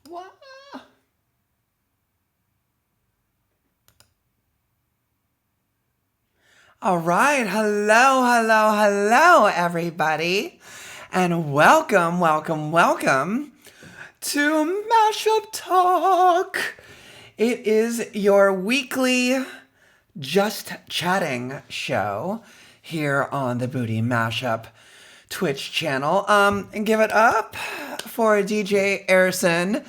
Wow. All right. Hello, everybody. And welcome to Mashup Talk. It is your weekly just chatting show here on the Booty Mashup Twitch channel. And give it up for DJ Erison,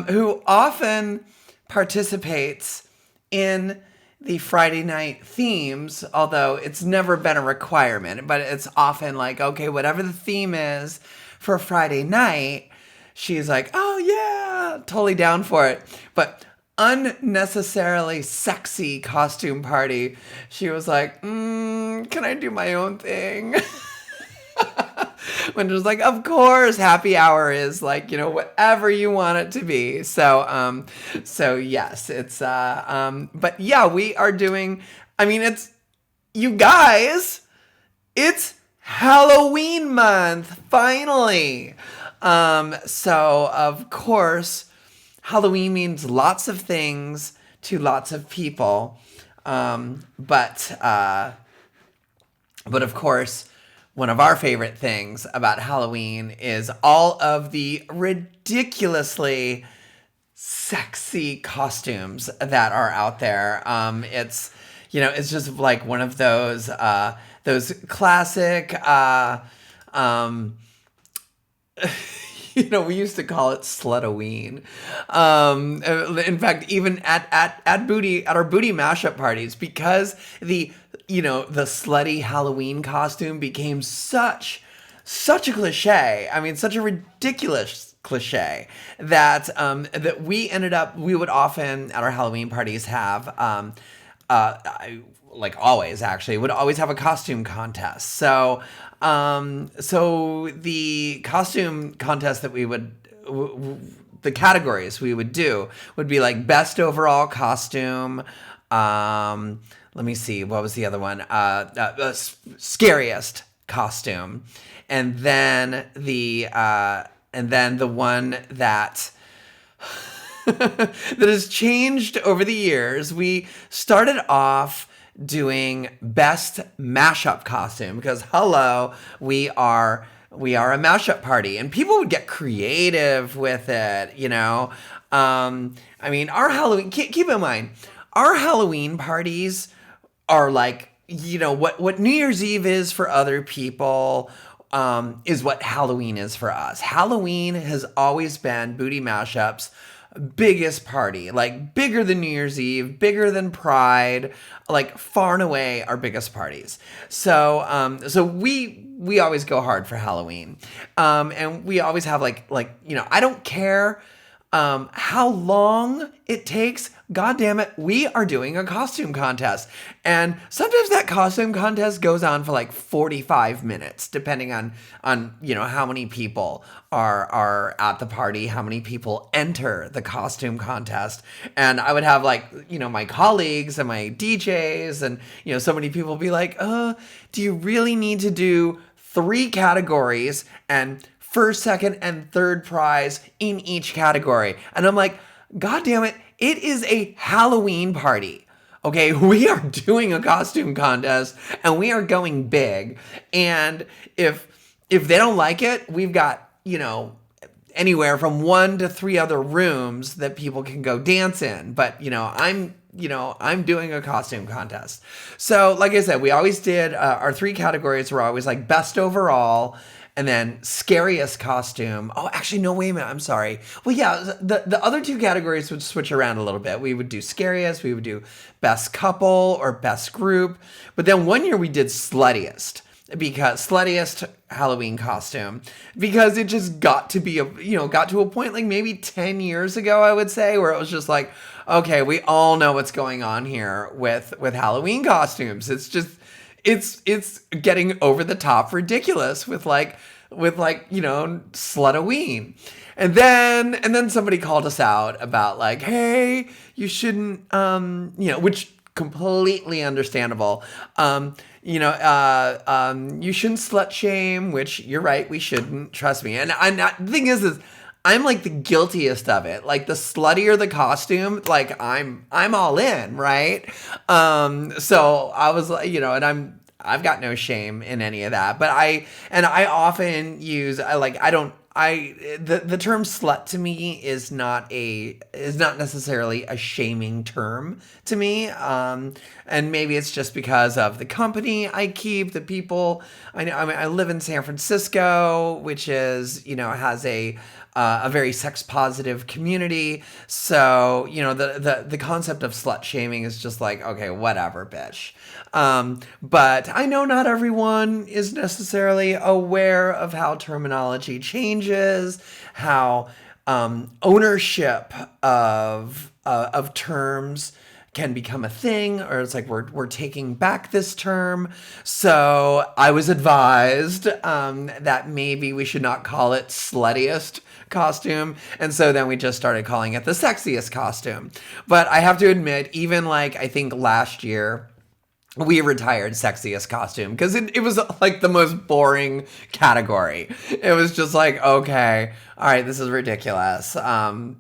who often participates in the Friday night themes, although it's never been a requirement, but it's often like, okay, whatever the theme is for Friday night, she's like, oh yeah, totally down for it. But unnecessarily sexy costume party, she was like, can I do my own thing? When it was like, of course, happy hour is like, whatever you want it to be. So yes, it's, but yeah, we are doing, it's, you guys, it's Halloween month, finally. So of course, Halloween means lots of things to lots of people. But of course, one of our favorite things about Halloween is all of the ridiculously sexy costumes that are out there. It's just like one of those classic, we used to call it Slutoween. In fact, even at our booty mashup parties, because the slutty Halloween costume became such a cliche. Such a ridiculous cliche that we would often at our Halloween parties have like always actually would always have a costume contest. So the costume contest that we would the categories we would do would be like best overall costume, let me see, what was the other one, scariest costume, and then the one that that has changed over the years. We started off doing best mashup costume because hello, we are a mashup party and people would get creative with it, our Halloween, keep in mind, our Halloween parties are like, what New Year's Eve is for other people, is what Halloween is for us. Halloween has always been Booty Mashup's biggest party, like bigger than New Year's Eve, bigger than Pride, like far and away our biggest parties. So we always go hard for Halloween, and we always have like I don't care how long it takes. God damn it, we are doing a costume contest. And sometimes that costume contest goes on for like 45 minutes, depending on how many people are at the party, how many people enter the costume contest. And I would have my colleagues and my DJs and, so many people be like, do you really need to do 3 categories and first, second, and third prize in each category? And I'm like, God damn it, it is a Halloween party. Okay, we are doing a costume contest and we are going big. And if they don't like it, we've got, anywhere from 1 to 3 other rooms that people can go dance in. But, I'm doing a costume contest. So like I said, we always did our 3 categories were always like best overall, and then scariest costume. Oh, actually, no, wait a minute. I'm sorry. Well, yeah, the other 2 categories would switch around a little bit. We would do scariest. We would do best couple or best group. But then one year we did sluttiest, because sluttiest Halloween costume, because it just got to be got to a point like maybe 10 years ago, I would say, where it was just like, okay, we all know what's going on here with Halloween costumes. It's just, it's getting over the top ridiculous with Slutoween. And then somebody called us out about like, hey, you shouldn't, which completely understandable. You shouldn't slut shame, which you're right, we shouldn't, trust me. And the thing is I'm like the guiltiest of it. Like the sluttier the costume, like I'm all in, right? So I was like, I've got no shame in any of that. But I often use the term slut to me is not necessarily a shaming term to me. And maybe it's just because of the company I keep, the people I know. I mean, I live in San Francisco, which is, has a very sex positive community. So, the concept of slut shaming is just like, okay, whatever, bitch. But I know not everyone is necessarily aware of how terminology changes, how ownership of terms can become a thing, or it's like we're taking back this term. So I was advised that maybe we should not call it sluttiest costume, and so then we just started calling it the sexiest costume. But I have to admit, even like I think last year, we retired sexiest costume because it was like the most boring category. It was just like, okay, all right, this is ridiculous.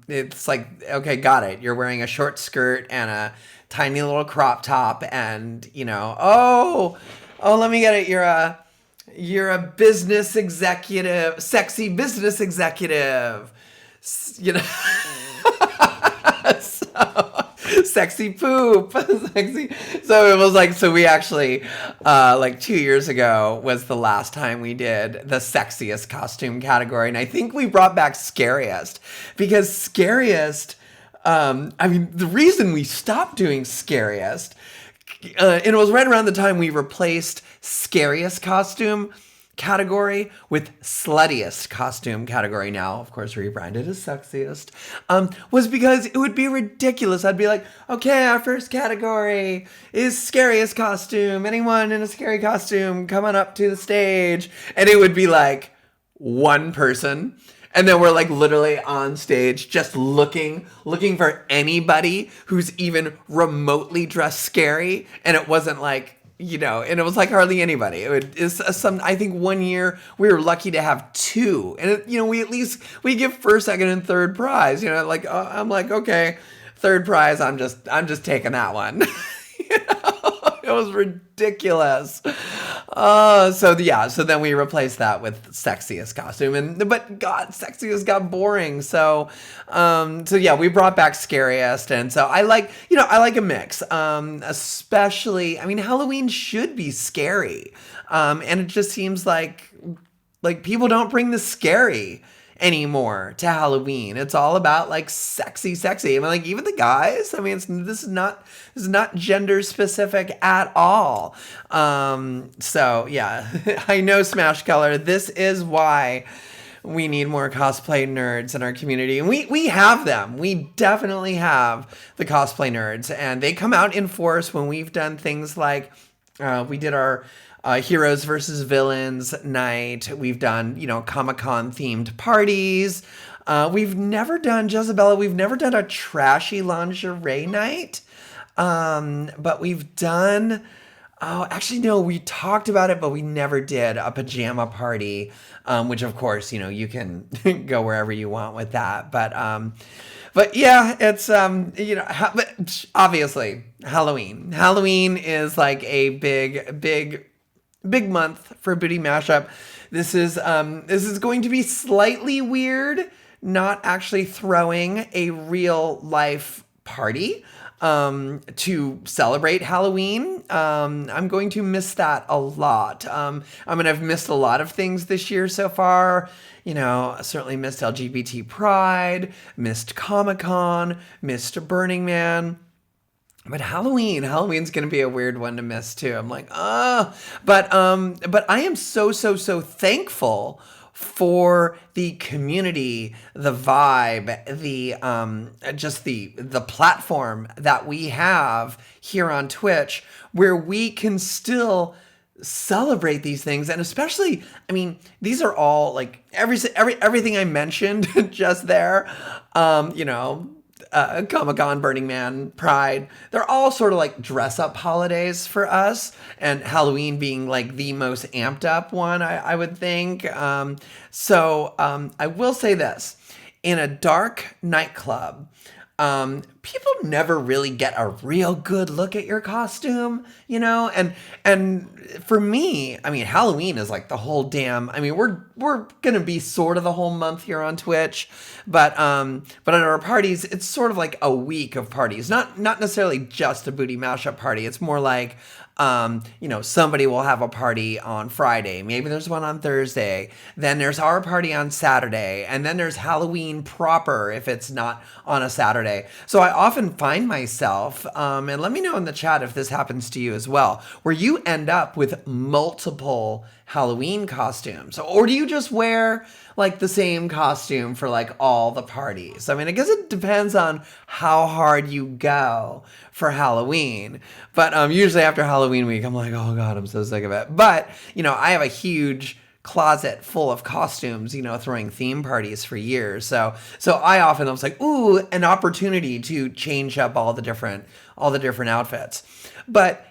It's like, okay, got it. You're wearing a short skirt and a tiny little crop top, and let me get it. You're a business executive, sexy business executive. You know. Sexy poop. Sexy. So it was like, so we actually, like 2 years ago was the last time we did the sexiest costume category. And I think we brought back scariest because scariest, the reason we stopped doing scariest, and it was right around the time we replaced scariest costume category with sluttiest costume category, now of course rebranded as sexiest, was because it would be ridiculous. I'd be like, okay, our first category is scariest costume. Anyone in a scary costume, come on up to the stage. And it would be like one person. And then we're like literally on stage just looking for anybody who's even remotely dressed scary. And it wasn't like, and it was like hardly anybody. I think 1 year we were lucky to have two, and we give first, second, and third prize. I'm like, okay, third prize, I'm just taking that one. It was ridiculous. So then we replaced that with sexiest costume, but God, sexiest got boring. So we brought back scariest, and so I like a mix. Especially, Halloween should be scary, and it just seems like people don't bring the scary anymore to Halloween. It's all about like sexy. Like even the guys. This is not gender specific at all. So yeah, I know, Smash Color. This is why we need more cosplay nerds in our community, and we have them. We definitely have the cosplay nerds, and they come out in force when we've done things like we did our Heroes versus Villains night. We've done, Comic-Con themed parties. We've never done, Jezebella, we've never done a trashy lingerie night. But we've done, actually, no, we talked about it, but we never did a pajama party, which of course, you can go wherever you want with that. But yeah, it's, but obviously Halloween. Halloween is like a big month for Booty Mashup. This is going to be slightly weird, not actually throwing a real life party to celebrate Halloween. I'm going to miss that a lot. I've missed a lot of things this year so far. I certainly missed LGBT Pride, missed Comic-Con, missed Burning Man. But Halloween's going to be a weird one to miss too. I'm like, but I am so thankful for the community, the vibe, the platform that we have here on Twitch, where we can still celebrate these things. And especially, these are all like everything I mentioned just there, Comic-Con, Burning Man, Pride. They're all sort of like dress-up holidays for us, and Halloween being like the most amped up one, I would think. So I will say this. in a dark nightclub, people never really get a real good look at your costume, and for me, I mean, Halloween is like the whole damn. I mean, we're gonna be sort of the whole month here on Twitch, but at our parties, it's sort of like a week of parties. Not necessarily just a booty mashup party. It's more like somebody will have a party on Friday. Maybe there's one on Thursday. Then there's our party on Saturday. And then there's Halloween proper if it's not on a Saturday. So I often find myself, and let me know in the chat if this happens to you as well, where you end up with multiple Halloween costumes. Or do you just wear like the same costume for like all the parties? I mean, I guess it depends on how hard you go for Halloween. But usually after Halloween week, I'm like, oh God, I'm so sick of it. But, I have a huge closet full of costumes, throwing theme parties for years. So I often was like, ooh, an opportunity to change up all the different outfits. But,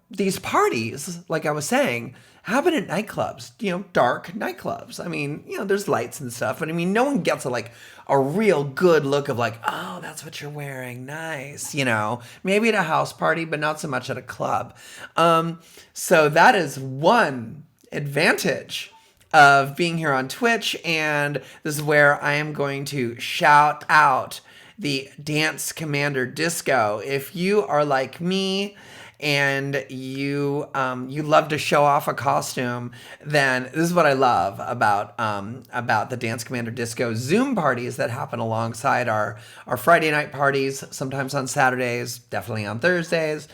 these parties, like I was saying, happen at nightclubs, dark nightclubs. I mean, there's lights and stuff, but I mean, no one gets a real good look of like, oh, that's what you're wearing. Nice. Maybe at a house party, but not so much at a club. So that is one advantage of being here on Twitch. And this is where I am going to shout out the Dance Commander Disco. If you are like me, and you love to show off a costume, then this is what I love about the Dance Commander Disco Zoom parties that happen alongside our Friday night parties, sometimes on Saturdays, definitely on Thursdays,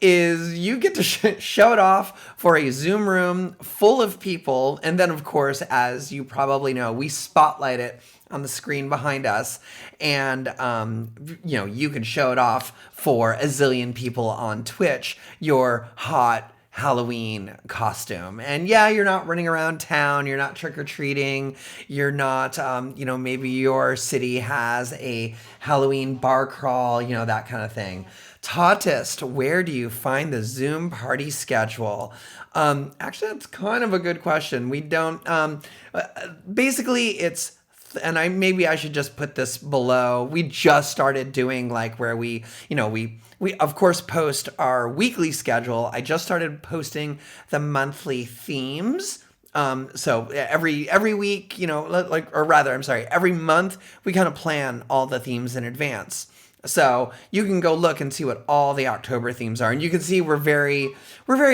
is you get to show it off for a Zoom room full of people. And then, of course, as you probably know, we spotlight it on the screen behind us, and you can show it off for a zillion people on Twitch, your hot Halloween costume. And yeah, you're not running around town, you're not trick-or-treating, you're not maybe your city has a Halloween bar crawl, that kind of thing. Tautist, where do you find the Zoom party schedule? Actually, that's kind of a good question. We don't basically it's, and I should just put this below. We just started doing like where we of course post our weekly schedule. I just started posting the monthly themes. So every week, every month we kind of plan all the themes in advance. So you can go look and see what all the October themes are. And you can see we're very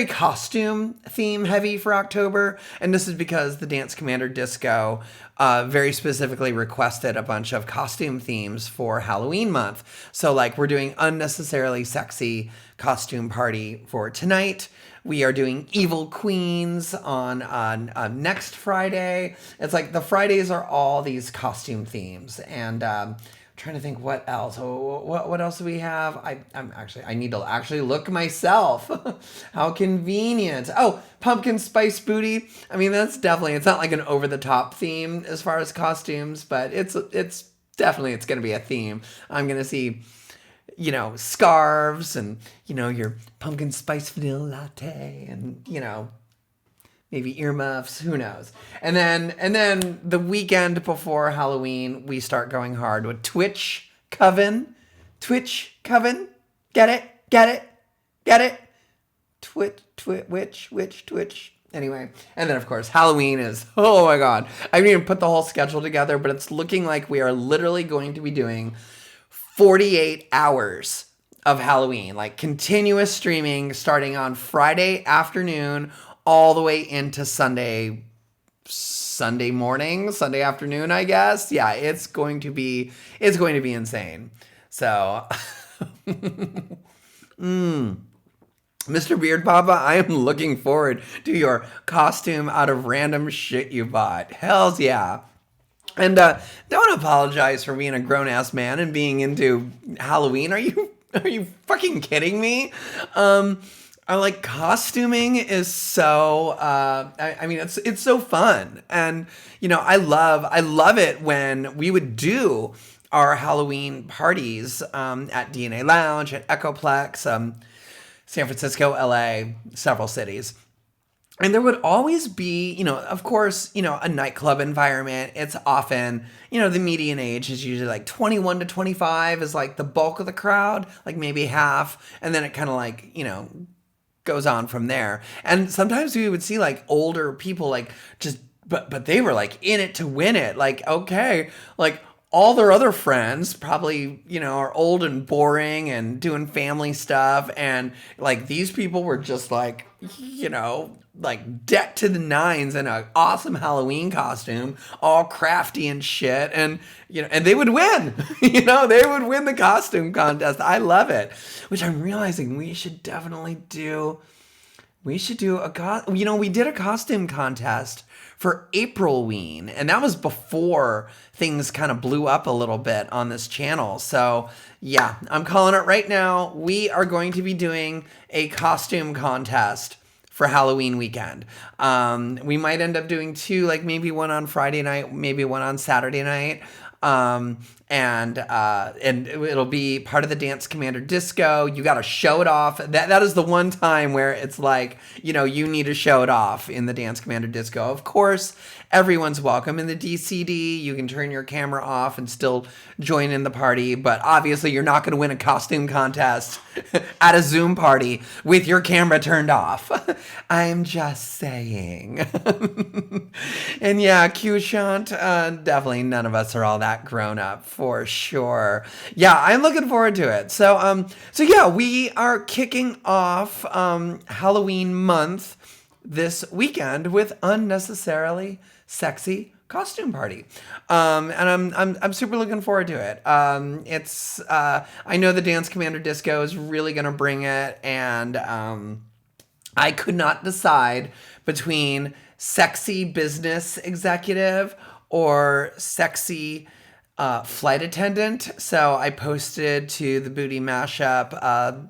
costume theme heavy for October. And this is because the Dance Commander Disco very specifically requested a bunch of costume themes for Halloween month. So like we're doing unnecessarily sexy costume party for tonight. We are doing Evil Queens on next Friday. It's like the Fridays are all these costume themes. And trying to think what else. What else do we have? I need to actually look myself. How convenient. Oh, pumpkin spice booty. I mean, that's definitely, it's not like an over the top theme as far as costumes, but it's definitely, it's going to be a theme. I'm going to see, scarves and, your pumpkin spice vanilla latte and, maybe earmuffs, who knows. And then the weekend before Halloween, we start going hard with Twitch Coven. Twitch Coven. Get it? Twitch. Anyway, and then of course Halloween is, oh my God. I didn't even put the whole schedule together, but it's looking like we are literally going to be doing 48 hours of Halloween, like continuous streaming starting on Friday afternoon all the way into Sunday morning, Sunday afternoon, I guess. Yeah, it's going to be insane. So, Mr. Beard Papa, I am looking forward to your costume out of random shit you bought. Hells yeah. And don't apologize for being a grown-ass man and being into Halloween. Are you fucking kidding me? I like costuming is so I mean it's so fun, and I love it when we would do our Halloween parties at DNA Lounge, at Echoplex, San Francisco, LA, several cities. And there would always be, of course, a nightclub environment. It's often, the median age is usually like 21 to 25 is like the bulk of the crowd, like maybe half. And then it kind of like, goes on from there. And sometimes we would see like older people like just, but they were like in it to win it. Like, okay, like all their other friends probably, are old and boring and doing family stuff. And like these people were just like, like decked to the nines in an awesome Halloween costume, all crafty and shit. And, and they would win, they would win the costume contest. I love it, which I'm realizing we should definitely do. We should do we did a costume contest for Aprilween, and that was before things kind of blew up a little bit on this channel. So yeah, I'm calling it right now. We are going to be doing a costume contest for Halloween weekend. We might end up doing two, like maybe one on Friday night, maybe one on Saturday night. And it'll be part of the Dance Commander Disco. You got to show it off. That is the one time where it's like, you need to show it off in the Dance Commander Disco. Of course, everyone's welcome in the DCD. You can turn your camera off and still join in the party, but obviously you're not going to win a costume contest at a Zoom party with your camera turned off. I'm just saying. And yeah, Q-Shant, definitely none of us are all that grown up for sure. Yeah, I'm looking forward to it. So yeah, we are kicking off Halloween month this weekend with Unnecessarily Sexy Costume Party. And I'm super looking forward to it. I know the Dance Commander Disco is really going to bring it, and I could not decide between sexy business executive or sexy flight attendant. So I posted to the Booty Mashup.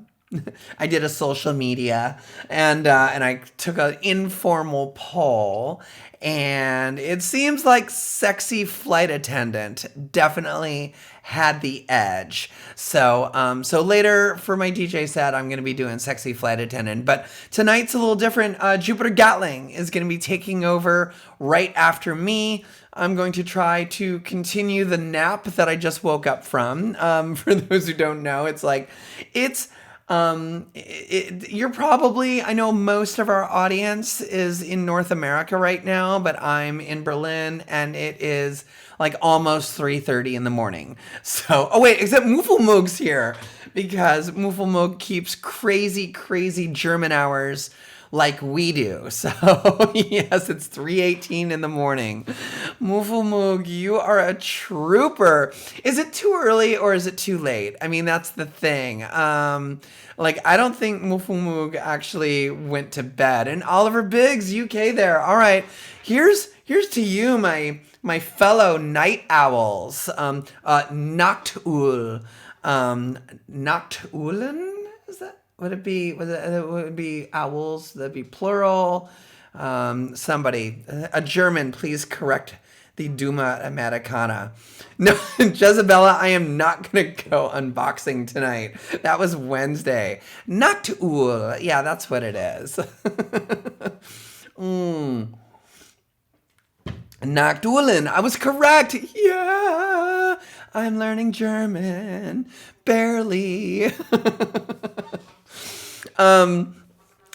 I did a social media, and I took an informal poll, and it seems like sexy flight attendant definitely had the edge. So later for my DJ set, I'm going to be doing sexy flight attendant, but tonight's a little different. Jupiter Gatling is going to be taking over right after me. I'm going to try to continue the nap that I just woke up from. For those who don't know, you're probably, I know most of our audience is in North America right now, but I'm in Berlin and it is like almost 3:30 in the morning. So, oh wait, except Muffelmug's here because Muffelmug keeps crazy German hours like we do. So yes, it's 3:18 in the morning. Muffelmug, you are a trooper. Is it too early or is it too late? I mean, that's the thing. I don't think Muffelmug actually went to bed. And Oliver Biggs, UK there. All right, here's to you, my fellow night owls. Noctul. Noctulen? Is that? Would it be owls? That'd be plural. Somebody, a German, please correct the Duma Americana. No, Jezebella, I am not going to go unboxing tonight. That was Wednesday. Noctul. Yeah, that's what it is. Noctulen. I was correct. Yeah. I'm learning German. Barely.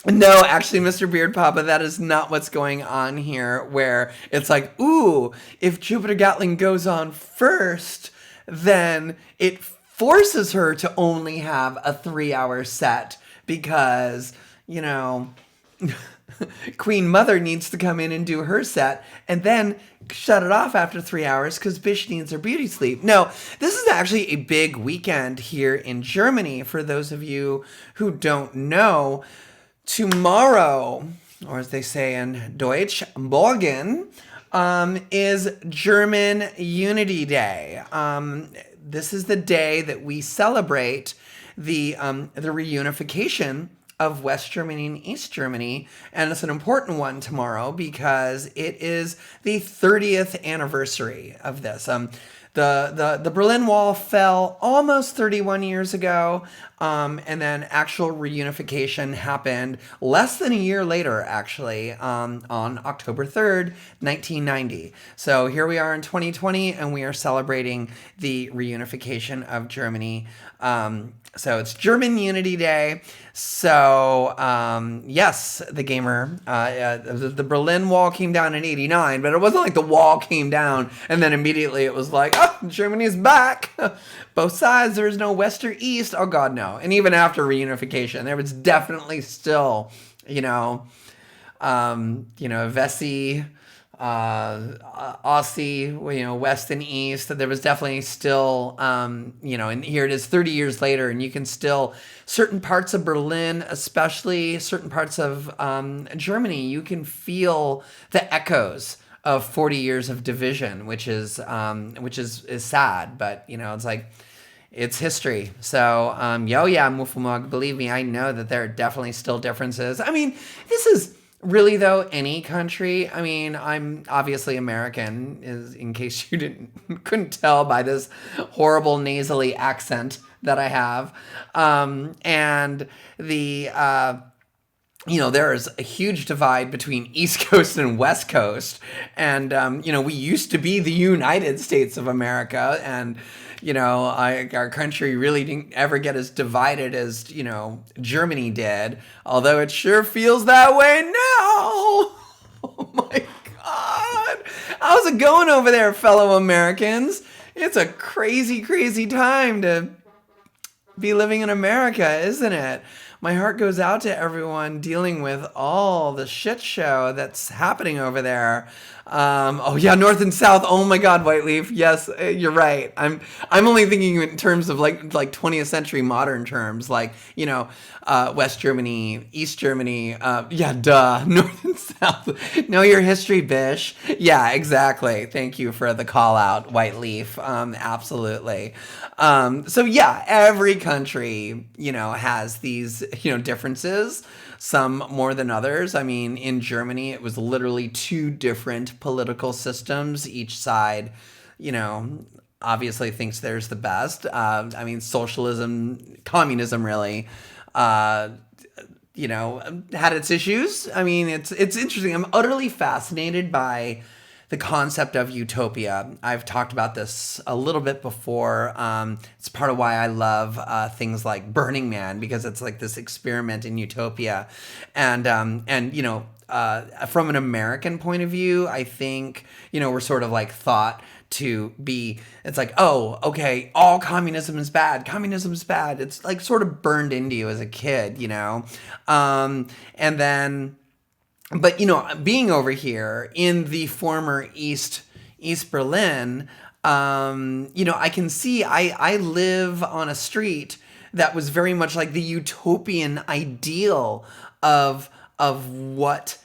No, actually, Mr. Beard Papa, that is not what's going on here, where it's like, ooh, if Jupiter Gatling goes on first, then it forces her to only have a 3-hour set because, Queen Mother needs to come in and do her set and then shut it off after 3 hours because Bish needs her beauty sleep. No, this is actually a big weekend here in Germany. For those of you who don't know, tomorrow, or as they say in Deutsch, morgen, is German Unity Day. This is the day that we celebrate the reunification of West Germany and East Germany, and it's an important one tomorrow because it is the 30th anniversary of this. The Berlin Wall fell almost 31 years ago. And then actual reunification happened less than a year later, actually, on October 3rd, 1990. So here we are in 2020, and we are celebrating the reunification of Germany. So it's German Unity Day. So yes, the gamer, the Berlin Wall came down in '89, but it wasn't like the wall came down and then immediately it was like, oh, Germany's back. Both sides. There's no west or east. Oh God, no. And even after reunification, there was definitely still, Vessi, Aussie, West and East. There was definitely still, and here it is 30 years later, and you can still, certain parts of Berlin, especially certain parts of Germany, you can feel the echoes of 40 years of division, which is sad, but it's like, it's history. So, yeah, Mufumog, believe me, I know that there are definitely still differences. I mean, this is really, though, any country. I mean, I'm obviously American, in case you couldn't tell by this horrible nasally accent that I have. And there is a huge divide between East Coast and West Coast. And, we used to be the United States of America. And, our country really didn't ever get as divided as, Germany did. Although it sure feels that way now. Oh my God. How's it going over there, fellow Americans? It's a crazy, crazy time to be living in America, isn't it? My heart goes out to everyone dealing with all the shit show that's happening over there. North and South. Oh my God, Whiteleaf. Yes, you're right. I'm only thinking in terms of like 20th century modern terms, like West Germany, East Germany. North and South. Know your history, bish. Yeah, exactly. Thank you for the call out, Whiteleaf. Absolutely. So yeah, every country has these differences. Some more than others. I mean, in Germany, it was literally two different political systems. Each side, obviously thinks theirs the best. Socialism, communism, really, had its issues. I mean, it's interesting. I'm utterly fascinated by the concept of utopia. I've talked about this a little bit before. It's part of why I love things like Burning Man, because it's like this experiment in utopia. And from an American point of view, I think, we're sort of like thought to be, it's like, oh, okay, all communism is bad. Communism is bad. It's like sort of burned into you as a kid, and then, but being over here in the former East Berlin, I can see I live on a street that was very much like the utopian ideal of what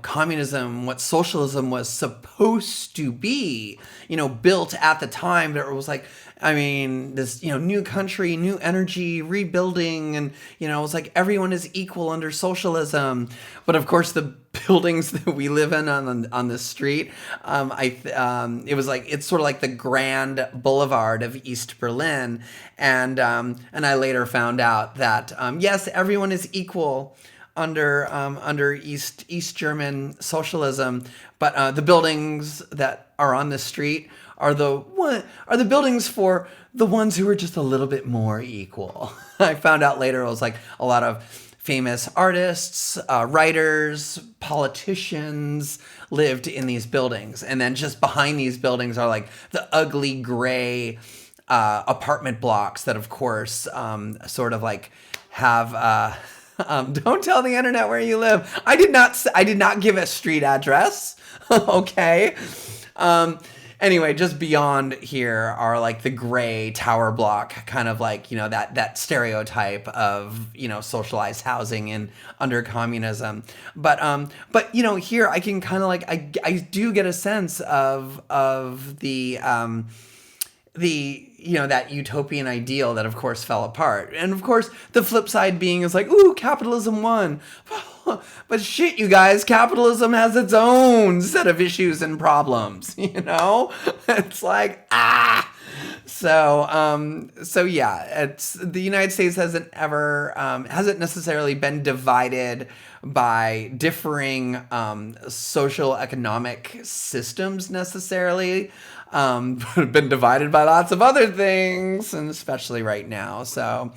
communism, what socialism was supposed to be, built at the time. That it was like, this, new country, new energy, rebuilding. And, it was like everyone is equal under socialism. But of course, the buildings that we live in on the street, it was like, it's sort of like the Grand Boulevard of East Berlin. And I later found out that, yes, everyone is equal under East German socialism, but the buildings that are on the street are the buildings for the ones who are just a little bit more equal. I found out later it was like a lot of famous artists, writers, politicians lived in these buildings, and then just behind these buildings are like the ugly gray apartment blocks that, of course, sort of like have. Don't tell the internet where you live. I did not give a street address. Okay. Anyway, just beyond here are like the gray tower block, kind of like, that stereotype of, socialized housing in under communism. But here I can kind of like, I do get a sense of the that utopian ideal that, of course, fell apart. And, of course, the flip side being is like, ooh, capitalism won. But shit, you guys, capitalism has its own set of issues and problems, It's like, So yeah, it's the United States hasn't necessarily been divided by differing social economic systems necessarily. Been divided by lots of other things, and especially right now. So,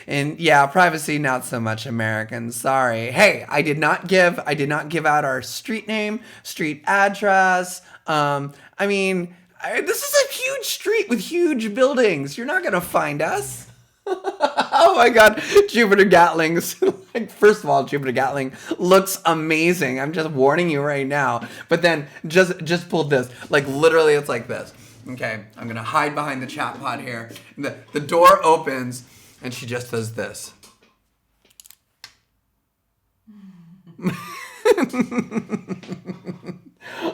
and yeah, privacy not so much American. Sorry. Hey, I did not give out our street name, street address. This is a huge street with huge buildings. You're not gonna find us. Oh my God, Jupiter Gatlings. Like, first of all, Jupiter Gatling looks amazing. I'm just warning you right now. But then just pull this. Like, literally, it's like this. Okay, I'm gonna hide behind the chat pod here. The door opens, and she just does this.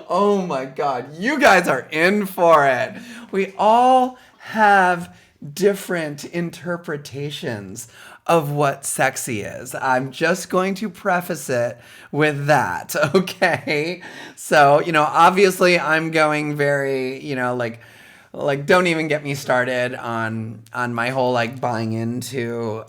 Oh my God, you guys are in for it. We all have different interpretations of what sexy is. I'm just going to preface it with that, okay? So, obviously I'm going very, don't even get me started on my whole like buying into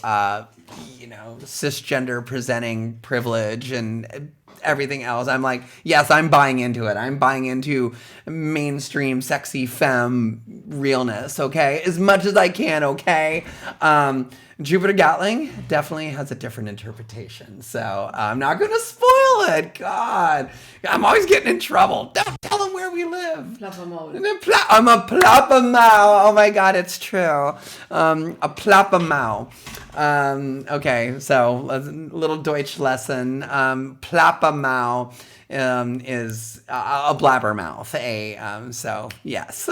cisgender presenting privilege and everything else. I'm like, yes, I'm buying into it. I'm buying into mainstream sexy femme realness, okay? As much as I can, okay? Jupiter Gatling definitely has a different interpretation, so I'm not going to spoil it. God, I'm always getting in trouble. Don't tell them where we live. I'm a plapamau. Oh my God, it's true. A plapamau. Okay, so a little Deutsch lesson. Plapamau is a blabbermouth. So yes.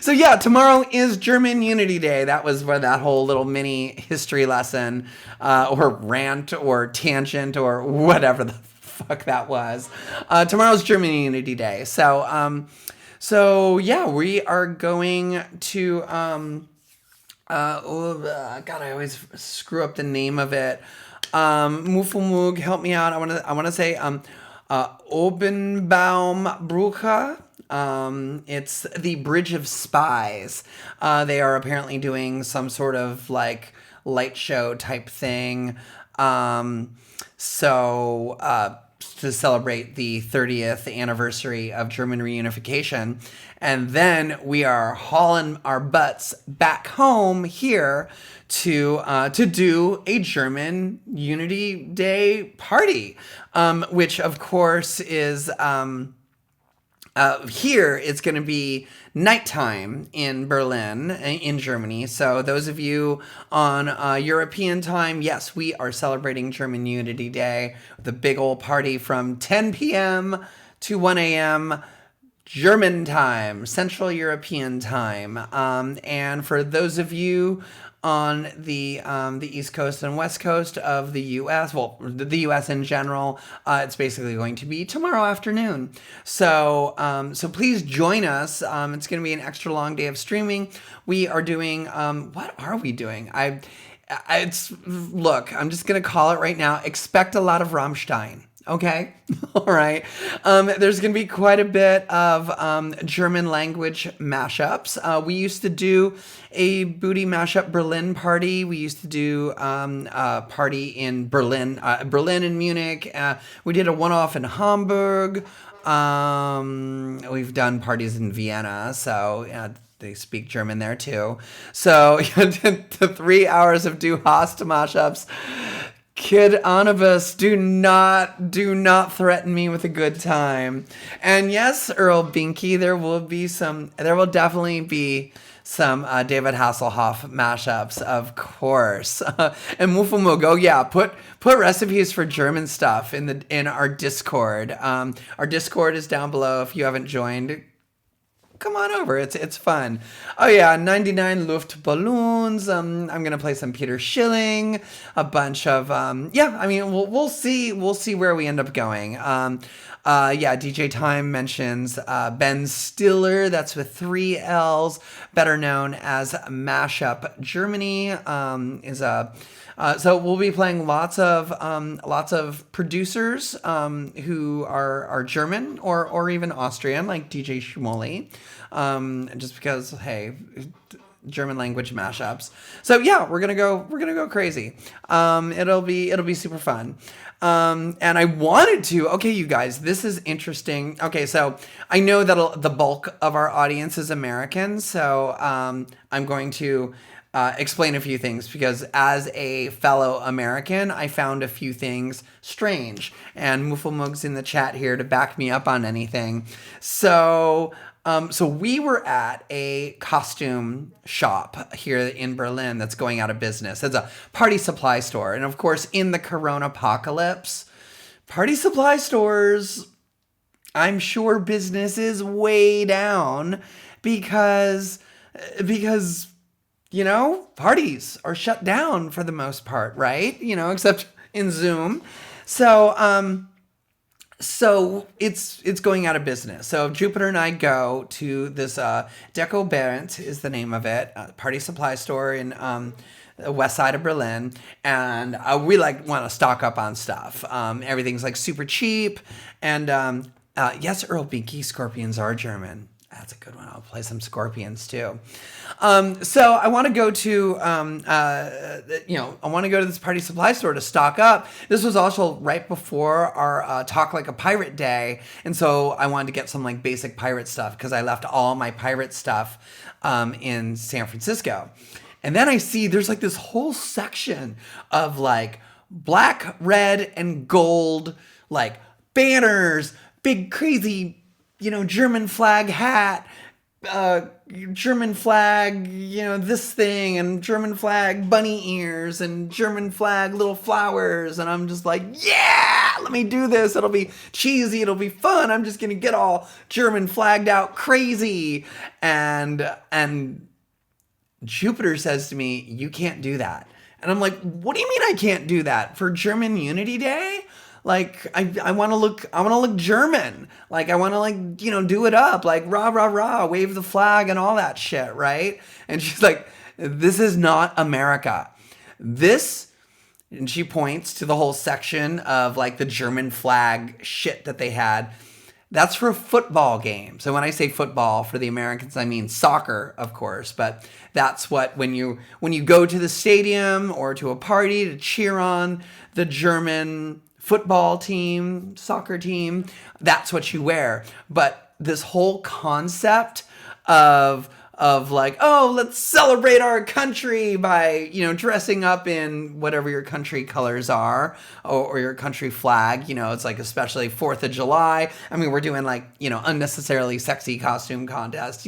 So yeah, tomorrow is German Unity Day. That was where that whole little mini history lesson, or rant, or tangent, or whatever the fuck that was. Tomorrow's German Unity Day. So yeah, we are going to. God, I always screw up the name of it. Mufumug, help me out. I want to say Obenbaumbrücke. It's the Bridge of Spies. They are apparently doing some sort of like light show type thing. To celebrate the 30th anniversary of German reunification. And then we are hauling our butts back home here to do a German Unity Day party, which of course is here it's going to be nighttime in Berlin, in Germany. So those of you on European time, yes, we are celebrating German Unity Day with a big old party from 10 p.m. to 1 a.m. German time, Central European time. And for those of you on the East Coast and West Coast of the U.S., well, the U.S. in general, it's basically going to be tomorrow afternoon. So please join us. It's going to be an extra long day of streaming. We are doing, what are we doing? Look, I'm just going to call it right now. Expect a lot of Rammstein. Okay. All right. There's going to be quite a bit of German language mashups. We used to do a booty mashup Berlin party. We used to do a party in Berlin and Munich. We did a one-off in Hamburg. We've done parties in Vienna. So they speak German there too. So the 3 hours of Du Hast mashups. Kid Anubis, do not threaten me with a good time. And yes, Earl Binky, there will definitely be some David Hasselhoff mashups, of course. And Mufumugo, yeah, put recipes for German stuff in our Discord. Our Discord is down below if you haven't joined. Come on over. It's fun. Oh yeah, 99 Luftballons. I'm gonna play some Peter Schilling. A bunch of we'll see where we end up going. DJ Time mentions Ben Stiller. That's with 3 L's. Better known as Mashup Germany. Is a So we'll be playing lots of producers who are German or even Austrian, like DJ Schmoli. Just because, hey, German language mashups. So yeah, we're gonna go crazy. It'll be super fun. And I wanted to. Okay, you guys, this is interesting. Okay, so I know that the bulk of our audience is American, so I'm going to explain a few things because as a fellow American, I found a few things strange. And Mufflemug's in the chat here to back me up on anything. So we were at a costume shop here in Berlin that's going out of business. It's a party supply store. And of course, in the Corona apocalypse, party supply stores, I'm sure business is way down because parties are shut down for the most part, right? Except in Zoom. So it's going out of business. So Jupiter and I go to this Deco Berend is the name of it, party supply store in the west side of Berlin, and we want to stock up on stuff. Everything's super cheap, and yes, Earl Binky, scorpions are German. That's a good one. I'll play some scorpions too. So I want to go to, this party supply store to stock up. This was also right before our Talk Like a Pirate Day, and so I wanted to get some basic pirate stuff because I left all my pirate stuff in San Francisco. And then I see there's this whole section of black, red, and gold banners, big crazy German flag hat, German flag, this thing, and German flag bunny ears, and German flag little flowers. And I'm just yeah, let me do this. It'll be cheesy. It'll be fun. I'm just going to get all German flagged out crazy. And Jupiter says to me, you can't do that. And I'm like, what do you mean I can't do that? For German Unity Day? I want to look German. I want to do it up, rah, rah, rah, wave the flag and all that shit, right? And she's like, this is not America. And she points to the whole section of the German flag shit that they had. That's for a football game. So when I say football for the Americans, I mean soccer, of course. But that's what, when you go to the stadium or to a party to cheer on the German football team, soccer team, that's what you wear. But this whole concept of let's celebrate our country by, dressing up in whatever your country colors are or your country flag, it's especially 4th of July. I mean, we're doing unnecessarily sexy costume contest.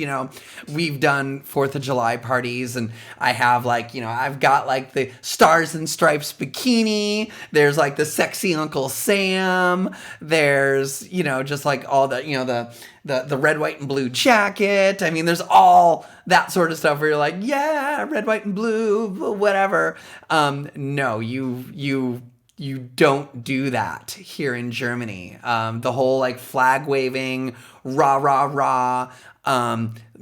We've done 4th of July parties and I have I've got the Stars and Stripes bikini. There's the sexy Uncle Sam. There's, just all the red, white, and blue jacket. I mean, there's all that sort of stuff where you're yeah, red, white, and blue, whatever. No, you don't do that here in Germany. The whole flag waving, rah, rah, rah,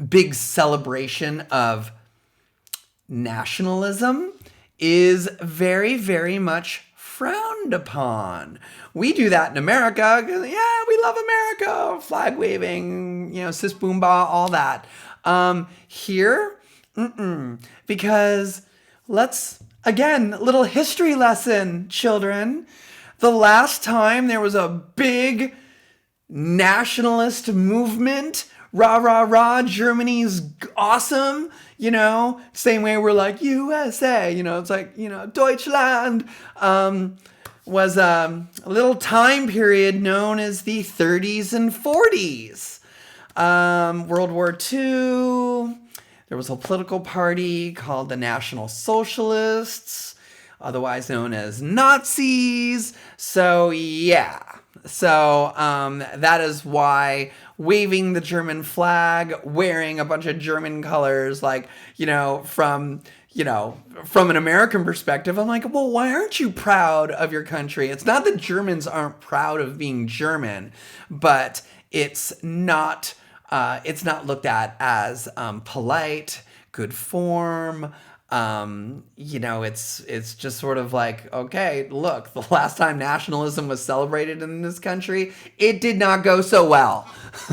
big celebration of nationalism is very, very much frowned upon. We do that in America because, yeah, we love America, flag waving, sis boom ba, all that. Here, because again, little history lesson, children. The last time there was a big nationalist movement, rah, rah, rah, Germany's awesome, same way we're USA, it's Deutschland, was a little time period known as the 30s and 40s. World War II, there was a political party called the National Socialists, otherwise known as Nazis. So yeah. So that is why waving the German flag, wearing a bunch of German colors, from an American perspective, I'm well, why aren't you proud of your country? It's not that Germans aren't proud of being German, but it's not looked at as polite, good form, It's just sort of like, okay, look, the last time nationalism was celebrated in this country, it did not go so well.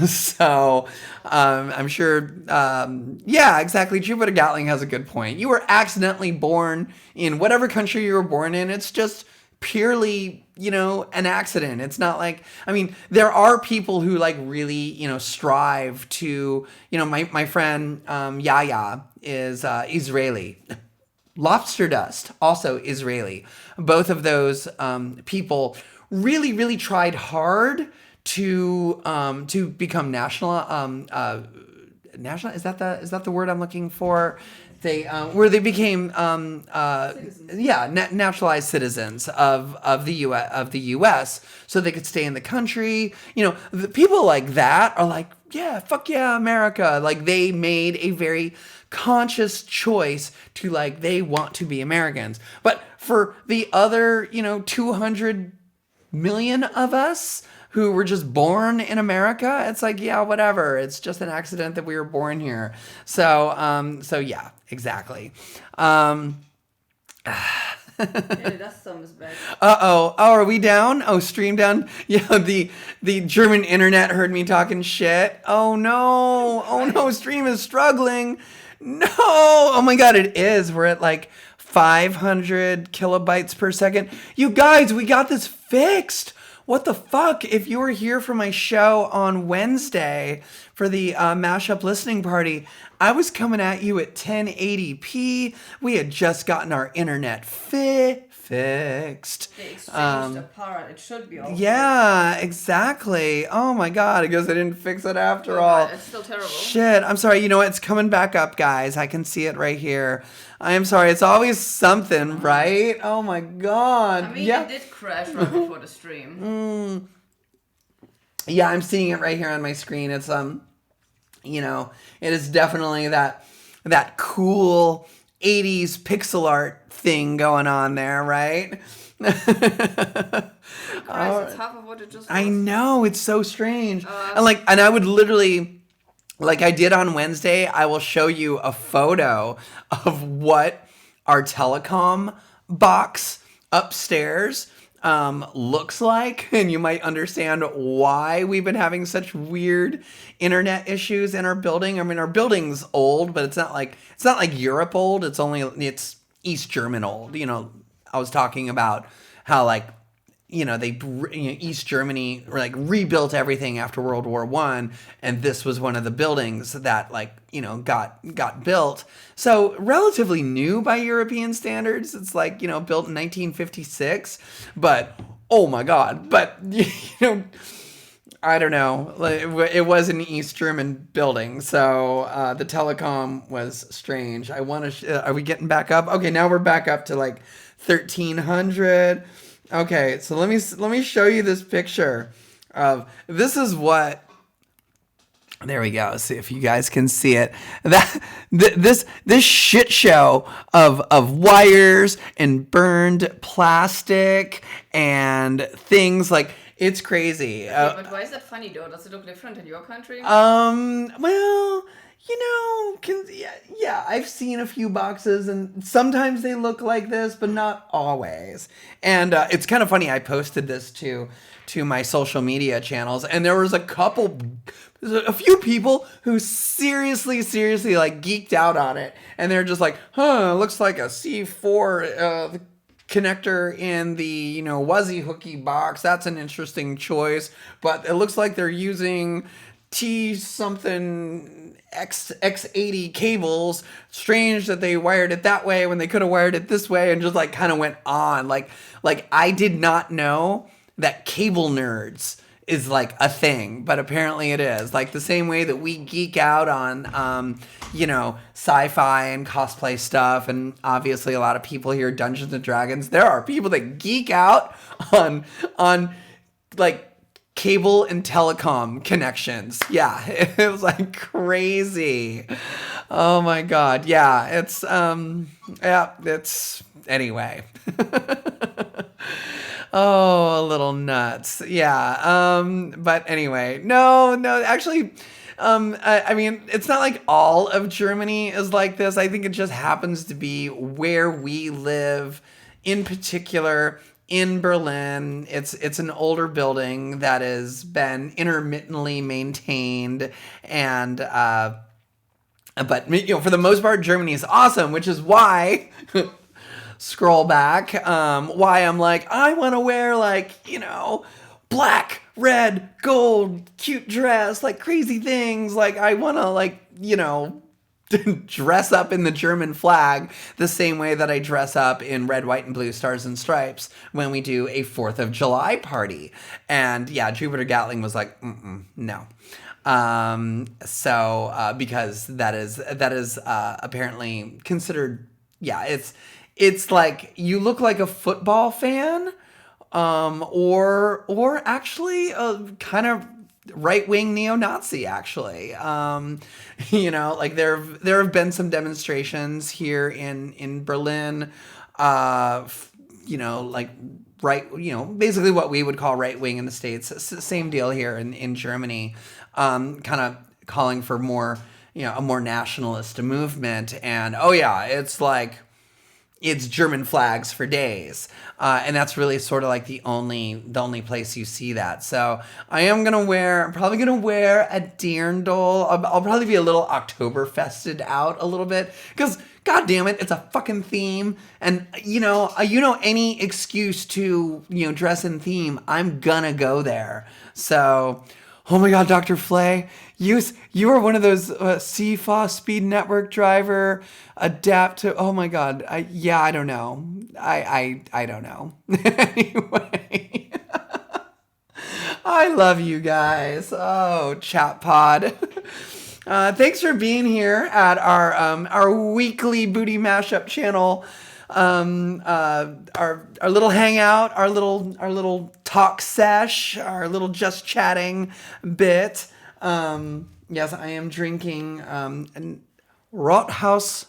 So I'm sure, yeah, exactly. Jupiter Gatling has a good point. You were accidentally born in whatever country you were born in. It's just purely, an accident. It's not like, I mean, there are people who like really, strive to, my friend Yaya is Israeli. Lobster Dust, also Israeli. Both of those people really, really tried hard to become national. National, is that the word I'm looking for? They where they became naturalized citizens of the US, so they could stay in the country. The people like that are like, yeah, fuck yeah, America. Like, they made a very conscious choice to, like, they want to be Americans. But for the other 200 million of us who were just born in America, it's like, yeah, whatever. It's just an accident that we were born here. So yeah, exactly. Yeah, that's some bad. Oh, are we down? Oh, stream down. Yeah, the German internet heard me talking shit. Oh no, stream is struggling. No, oh my god, it is. We're at like 500 kilobytes per second. You guys, we got this fixed. What the fuck? If you were here for my show on Wednesday for the Mashup listening party, I was coming at you at 1080p. We had just gotten our internet fixed. They exchanged apart. It should be all Yeah, exactly. Oh my god, I guess I didn't fix it after all. It's still terrible. Shit, I'm sorry. You know what? It's coming back up, guys. I can see it right here. I am sorry. It's always something, right? Oh my god. I mean, it did crash right before the stream. Yeah, I'm seeing it right here on my screen. It's it is definitely that cool 80s pixel art thing going on there, right? Christ, it's half of what it just was. I know, it's so strange. And I would literally, like I did on Wednesday, I will show you a photo of what our telecom box upstairs looks like, and you might understand why we've been having such weird internet issues in our building. I mean, our building's old, but it's not like Europe old. It's East German old. I was talking about how, like, East Germany rebuilt everything after World War I, and this was one of the buildings that got built. So relatively new by European standards. It's built in 1956, but oh my god! But I don't know. It was an East German building, so the telecom was strange. I want to. Are we getting back up? Okay, now we're back up to 1300. Okay, so let me show you this picture of this is what. There we go. See if you guys can see it. This shit show of wires and burned plastic and things like. It's crazy. But why is that funny though? Does it look different in your country? Well, yeah, I've seen a few boxes, and sometimes they look like this, but not always. And it's kind of funny. I posted this to my social media channels, and there was a few people who seriously geeked out on it, and they're just like, it looks like a C4 connector in the Wuzzy Hooky box. That's an interesting choice, but it looks like they're using T something X80 cables. Strange that they wired it that way when they could have wired it this way, and just kind of went on. Like I did not know that cable nerds is a thing, but apparently it is. The same way that we geek out on sci-fi and cosplay stuff, and obviously a lot of people here Dungeons and Dragons, there are people that geek out on cable and telecom connections. Yeah, it was crazy. Oh my god. Yeah, it's anyway. Oh, a little nuts. Yeah. But anyway, no, actually, I mean, it's not like all of Germany is like this. I think it just happens to be where we live, in particular in Berlin. It's an older building that has been intermittently maintained, and but for the most part, Germany is awesome, which is why. Scroll back. Why I'm like, I want to wear black, red, gold, cute dress, like crazy things. Like I want to dress up in the German flag the same way that I dress up in red, white, and blue stars and stripes when we do a 4th of July party. And yeah, Jupiter Gatling was like, no. Because that is apparently considered, it's like you look like a football fan, or actually a kind of right-wing neo-Nazi, actually. Like there have been some demonstrations here in Berlin, basically what we would call right-wing in the States. Same deal here in Germany, kind of calling for more, a more nationalist movement. And it's German flags for days. And that's really sort of like the only place you see that. So I am probably gonna wear a dirndl. I'll probably be a little Oktoberfested out a little bit, because God damn it, it's a fucking theme. And any excuse to, dress in theme, I'm gonna go there. So, oh my God, Dr. Flay, you are one of those CFA Speed Network driver adapt to. Oh my God, I don't know. I don't know. Anyway, I love you guys. Oh, chat pod. Thanks for being here at our weekly Booty Mashup channel. Our little hangout, our little talk sesh, our little just chatting bit. Yes, I am drinking Rothaus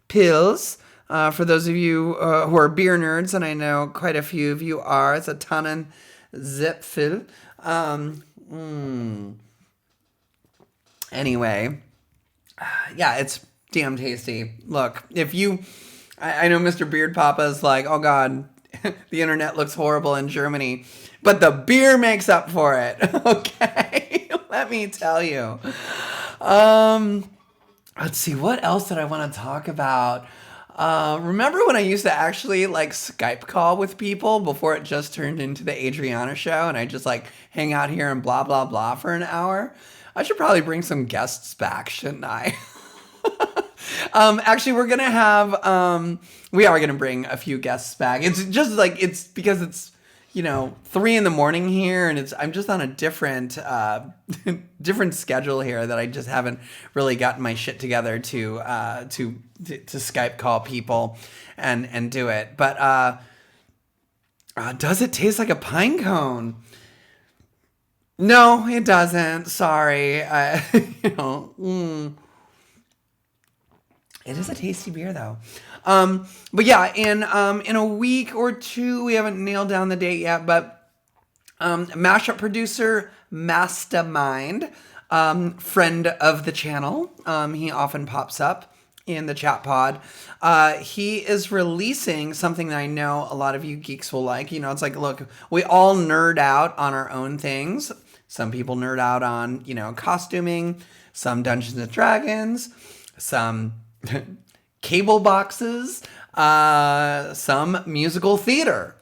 pills. For those of you who are beer nerds, and I know quite a few of you are, it's a Tannenzäpfel. Anyway, yeah, it's damn tasty. Look, I know Mr. Beard Papa is like, oh God, the internet looks horrible in Germany, but the beer makes up for it. Okay, let me tell you. Let's see, what else did I want to talk about? Remember when I used to actually Skype call with people before it just turned into the Adriana show, and I just hang out here and blah, blah, blah for an hour? I should probably bring some guests back, shouldn't I? Actually, we are going to bring a few guests back. It's just it's because it's, 3 a.m. here, and I'm just on a different schedule here that I just haven't really gotten my shit together to Skype call people and do it. But, does it taste like a pine cone? No, it doesn't. Sorry. It is a tasty beer, though. But yeah, in a week or two, we haven't nailed down the date yet, but Mashup producer Mastermind, friend of the channel, he often pops up in the chat pod. He is releasing something that I know a lot of you geeks will like. It's like, look, we all nerd out on our own things. Some people nerd out on, costuming, some Dungeons and Dragons, some cable boxes, some musical theater.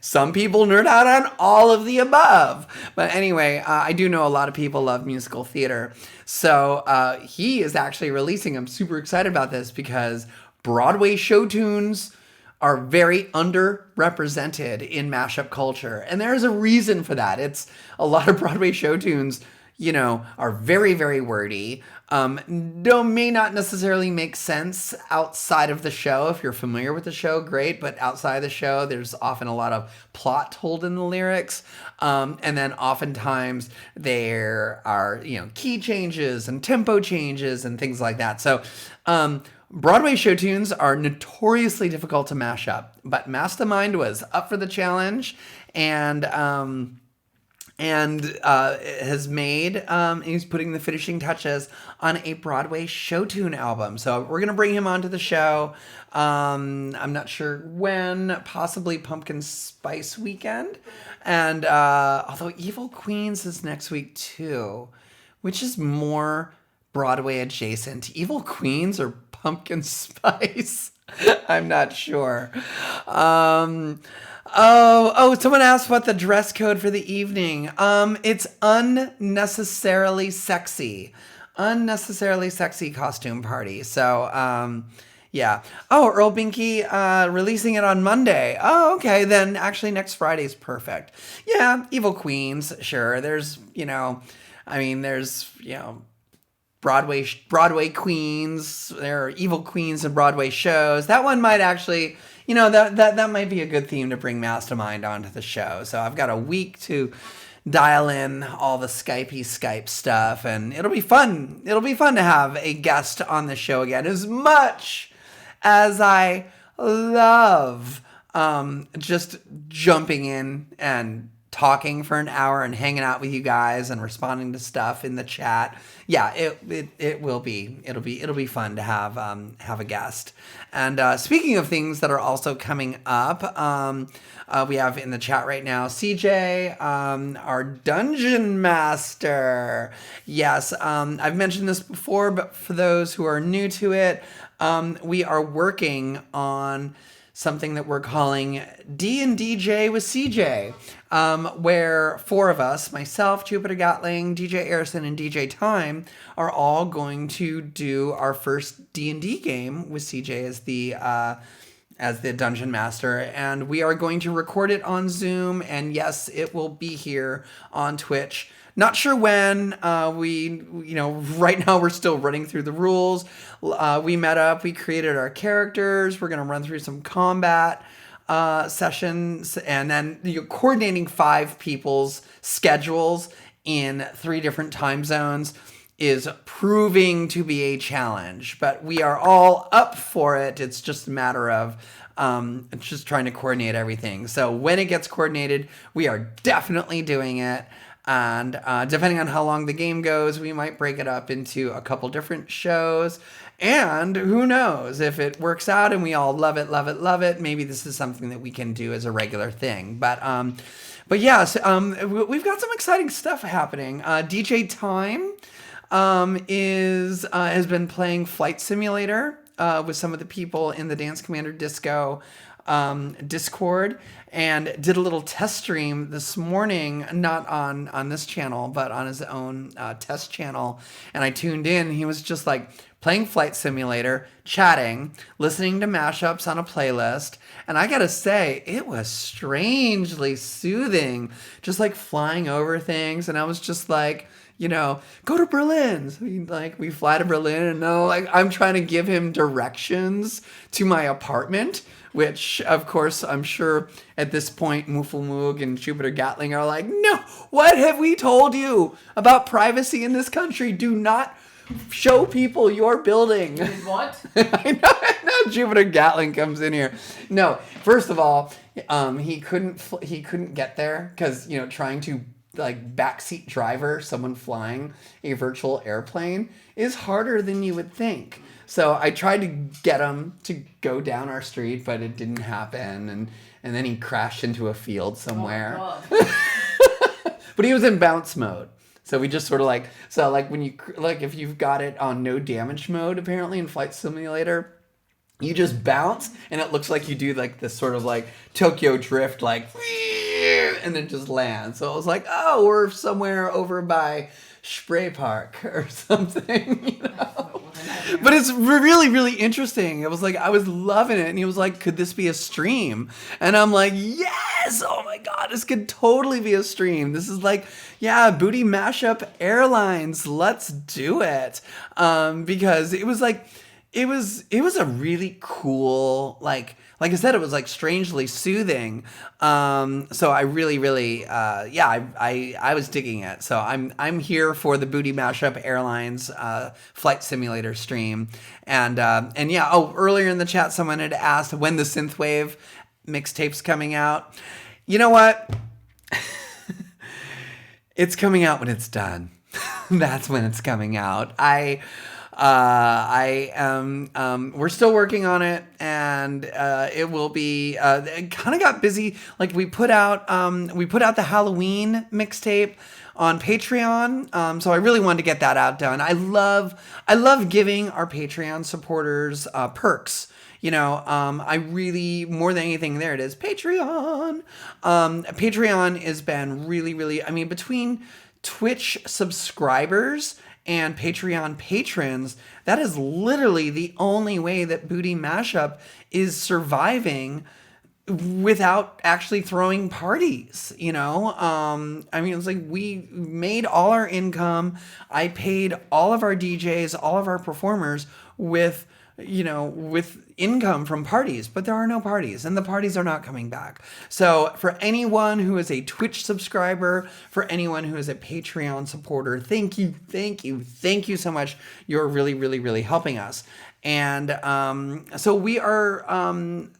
Some people nerd out on all of the above. But anyway, I do know a lot of people love musical theater. So he is actually releasing, I'm super excited about this, because Broadway show tunes are very underrepresented in mashup culture. And there's a reason for that. It's a lot of Broadway show tunes, are very, very wordy. May not necessarily make sense outside of the show. If you're familiar with the show, great. But outside the show, there's often a lot of plot told in the lyrics. And then oftentimes there are, key changes and tempo changes and things like that. So, Broadway show tunes are notoriously difficult to mash up, but Mastermind was up for the challenge, and and has made, he's putting the finishing touches on a Broadway show tune album. So we're going to bring him onto the show. I'm not sure when, possibly Pumpkin Spice Weekend. And although Evil Queens is next week too, which is more Broadway adjacent, Evil Queens or Pumpkin Spice? I'm not sure. Someone asked what the dress code for the evening. It's unnecessarily sexy costume party. So, yeah. Oh, Earl Binky, releasing it on Monday. Oh, okay. Then actually next Friday's perfect. Yeah. Evil Queens. Sure. There's Broadway queens. There are evil queens in Broadway shows. That one might actually, that might be a good theme to bring Mastermind onto the show. So I've got a week to dial in all the Skype stuff, and it'll be fun. It'll be fun to have a guest on the show again. As much as I love just jumping in and talking for an hour and hanging out with you guys and responding to stuff in the chat. Yeah, it'll be fun to have a guest. And speaking of things that are also coming up, we have in the chat right now CJ, our dungeon master. Yes, I've mentioned this before, but for those who are new to it, we are working on something that we're calling D&DJ with CJ, where four of us, myself, Jupiter Gatling, DJ Arison, and DJ Time, are all going to do our first D&D game with CJ as the dungeon master, and we are going to record it on Zoom, and yes, it will be here on Twitch. Not sure when. Right now we're still running through the rules. We met up, we created our characters. We're going to run through some combat sessions, and then coordinating 5 people's schedules in 3 different time zones is proving to be a challenge, but we are all up for it. It's just a matter of just trying to coordinate everything. So when it gets coordinated, we are definitely doing it. And depending on how long the game goes, we might break it up into a couple different shows. And who knows, if it works out and we all love it, maybe this is something that we can do as a regular thing. But yes, we've got some exciting stuff happening. DJ Time has been playing Flight Simulator with some of the people in the Dance Commander Disco Discord, and did a little test stream this morning, not on this channel, but on his own test channel. And I tuned in. He was just like playing Flight Simulator, chatting, listening to mashups on a playlist. And I gotta say, it was strangely soothing, just like flying over things. And I was just like, go to Berlin. So we fly to Berlin, and now I'm trying to give him directions to my apartment, which of course I'm sure at this point Mooflemoog and Jupiter Gatling are like, no, what have we told you about privacy in this country? Do not show people your building. What? I know Jupiter Gatling comes in here. No, first of all, he couldn't get there because trying to backseat driver someone flying a virtual airplane is harder than you would think. So I tried to get him to go down our street, but it didn't happen, and then he crashed into a field somewhere. Oh, But he was in bounce mode. So we just sort of when you if you've got it on no damage mode apparently in Flight Simulator, you just bounce and it looks like you do this sort of Tokyo Drift and then just land. So I was like, oh, we're somewhere over by Spray Park or something, But it's really, really interesting. It was I was loving it. And he was like, could this be a stream? And I'm like, yes! Oh my God, this could totally be a stream. This is Booty Mashup Airlines. Let's do it. Because it was it was a really cool, like I said, it was strangely soothing. So I really, I was digging it. So I'm here for the Booty Mashup Airlines Flight Simulator stream. And yeah, earlier in the chat, someone had asked when the Synthwave mixtape's coming out. You know what? It's coming out when it's done. That's when it's coming out. We're still working on it, and it will be. It kind of got busy. Like we put out the Halloween mixtape on Patreon. So I really wanted to get that out done. I love giving our Patreon supporters perks. I really, more than anything, there it is, Patreon. Patreon has been really, really, I mean, between Twitch subscribers and Patreon patrons, that is literally the only way that Booty Mashup is surviving without actually throwing parties. I mean, it's like we made all our income. I paid all of our DJs, all of our performers with income from parties, but there are no parties, and the parties are not coming back. So for anyone who is a Twitch subscriber, for anyone who is a Patreon supporter, thank you so much. You're really, really, really helping us. And so we are I'm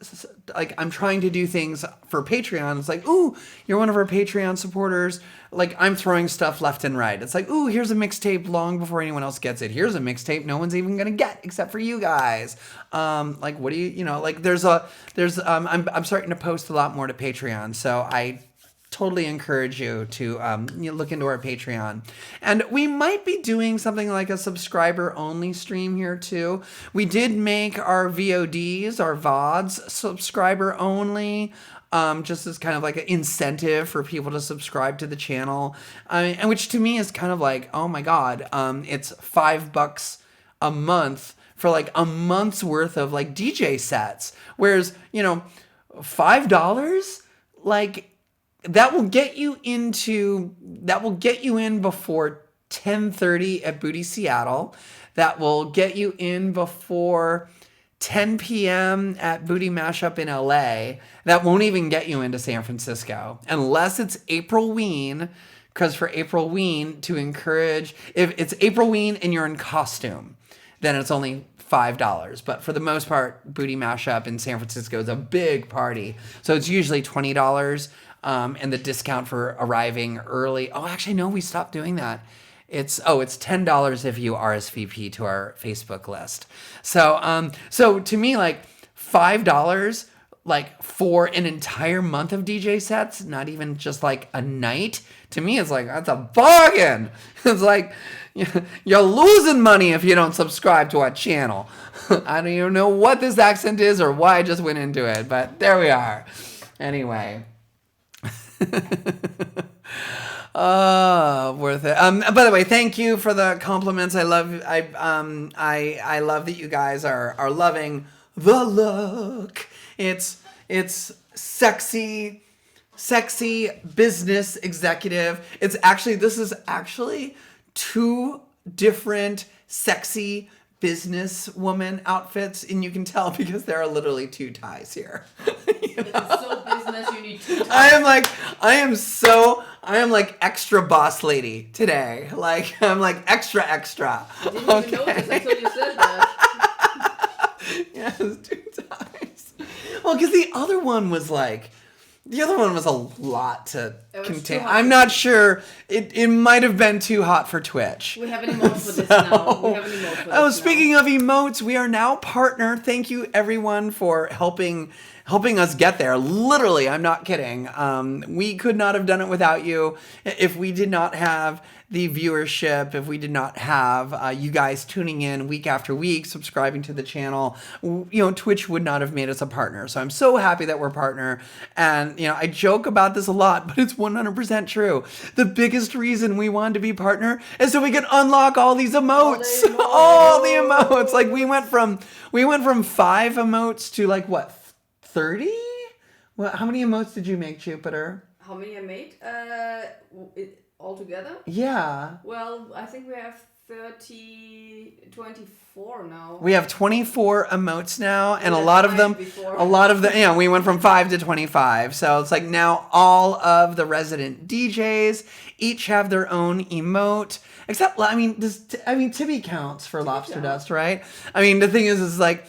trying to do things for Patreon. It's like, ooh, you're one of our Patreon supporters. Like, I'm throwing stuff left and right. It's like, ooh, here's a mixtape long before anyone else gets it. Here's a mixtape no one's even gonna get except for you guys. Like, what do I'm starting to post a lot more to Patreon, so I totally encourage you to look into our Patreon. And we might be doing something like a subscriber only stream here too. We did make our VODs, our VODs, subscriber only, just as kind of like an incentive for people to subscribe to the channel. And which to me is kind of like, oh my God, it's $5 a month for like a month's worth of like DJ sets. Whereas, $5, like, that will get you in before 10:30 at Booty Seattle. That will get you in before 10 p.m. at Booty Mashup in LA. That won't even get you into San Francisco unless it's April Ween. Because for April Ween, to encourage, if it's April Ween and you're in costume, then it's only $5. But for the most part, Booty Mashup in San Francisco is a big party. So it's usually $20. And the discount for arriving early. Oh, actually, no, we stopped doing that. It's $10 if you RSVP to our Facebook list. So to me, like $5, like for an entire month of DJ sets, not even just like a night. To me, it's like, that's a bargain. It's like, you're losing money if you don't subscribe to our channel. I don't even know what this accent is or why I just went into it, but there we are. Anyway. Worth it. By the way, thank you for the compliments. I love that you guys are loving the look. It's sexy business executive. This is actually two different sexy businesswoman outfits, and you can tell because there are literally two ties here. It's so business, you need two ties. I am like extra boss lady today. Like, I'm like extra. I didn't even notice until you said that. Yes, two ties. Well, because the other one was a lot to contain. I'm not sure. It might have been too hot for Twitch. We have an emote for this now. Speaking of emotes, we are now partner. Thank you everyone for helping us get there. Literally, I'm not kidding. We could not have done it without you. If we did not have the viewership, if we did not have you guys tuning in week after week, subscribing to the channel, Twitch would not have made us a partner. So I'm so happy that we're a partner. And, I joke about this a lot, but it's 100% true. The biggest reason we wanted to be partner is so we could unlock all these emotes. All the emotes. Like, we went from 5 emotes to like, what, 30? Well, how many emotes did you make, Jupiter? How many I made? Altogether? Yeah. Well, I think we have 24 now. We have 24 emotes now, and a lot of them, we went from 5 to 25. So it's like now all of the resident DJs each have their own emote. Except, Tibby counts for Lobster Dust, right? I mean, the thing is like,